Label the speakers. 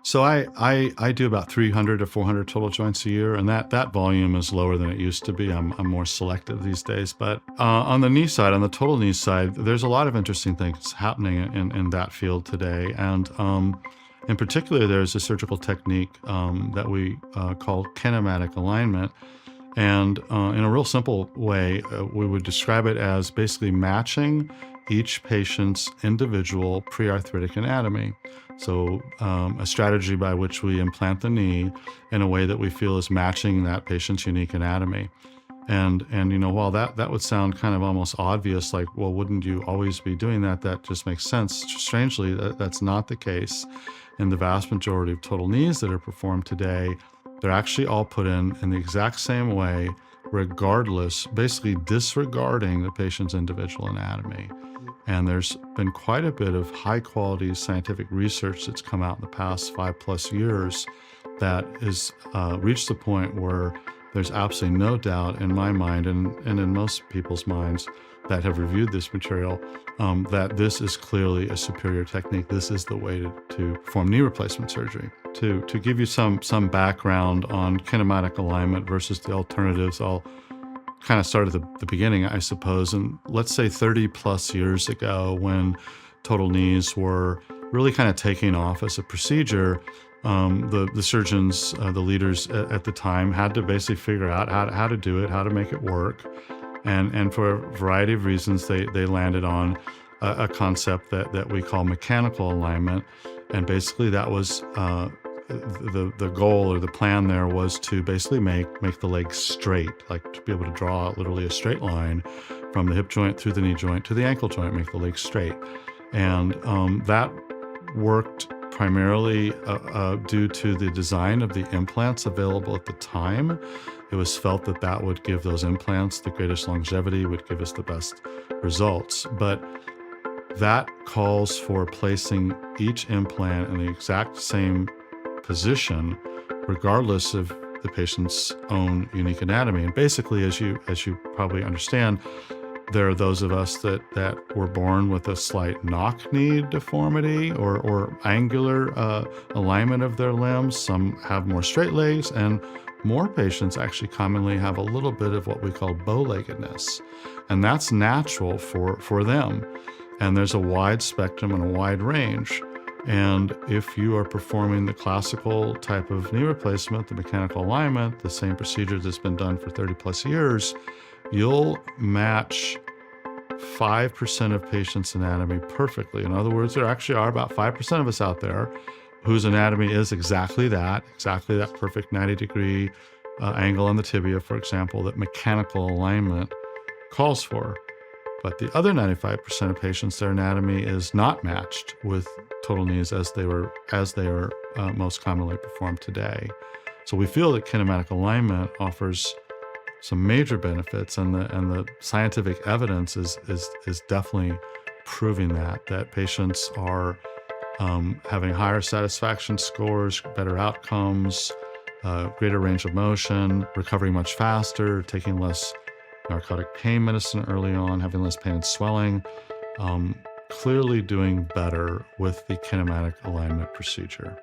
Speaker 1: So I do about 300 to 400 total joints a year, and that volume is lower than it used to be. I'm more selective these days. But on the knee side, on the total knee side, there's a lot of interesting things happening in that field today. And in particular, there's a surgical technique that we call kinematic alignment. And in a real simple way, we would describe it as basically matching each patient's individual pre-arthritic anatomy. So a strategy by which we implant the knee in a way that we feel is matching that patient's unique anatomy. And while that would sound kind of almost obvious, like, well, wouldn't you always be doing that? That just makes sense. Strangely, that's not the case. In the vast majority of total knees that are performed today, they're actually all put in the exact same way, regardless, basically disregarding the patient's individual anatomy. And there's been quite a bit of high quality scientific research that's come out in the past 5+ years that has reached the point where there's absolutely no doubt in my mind and in most people's minds that have reviewed this material that this is clearly a superior technique. This is the way to perform knee replacement surgery. To give you some background on kinematic alignment versus the alternatives, I'll kind of start at the beginning, I suppose. And let's say 30+ years ago, when total knees were really kind of taking off as a procedure, the surgeons, the leaders at the time, had to basically figure out how to do it, how to make it work. And for a variety of reasons, they landed on a concept that we call mechanical alignment. And basically that was the goal or the plan there was to basically make the leg straight, like to be able to draw literally a straight line from the hip joint through the knee joint to the ankle joint, make the leg straight. And that worked primarily due to the design of the implants available at the time. It was felt that that would give those implants the greatest longevity, would give us the best results. But that calls for placing each implant in the exact same position, regardless of the patient's own unique anatomy. And basically, as you probably understand, there are those of us that were born with a slight knock-knee deformity or angular alignment of their limbs. Some have more straight legs, and more patients actually commonly have a little bit of what we call bow-leggedness. And that's natural for them. And there's a wide spectrum and a wide range. And if you are performing the classical type of knee replacement, the mechanical alignment, the same procedure that's been done for 30+ years, you'll match 5% of patients' anatomy perfectly. In other words, there actually are about 5% of us out there whose anatomy is exactly that perfect 90-degree angle on the tibia, for example, that mechanical alignment calls for. But the other 95% of patients, their anatomy is not matched with total knees as they are most commonly performed today. So we feel that kinematic alignment offers some major benefits, and the scientific evidence is definitely proving that patients are having higher satisfaction scores, better outcomes, greater range of motion, recovering much faster, taking less narcotic pain medicine early on, having less pain and swelling, clearly doing better with the kinematic alignment procedure.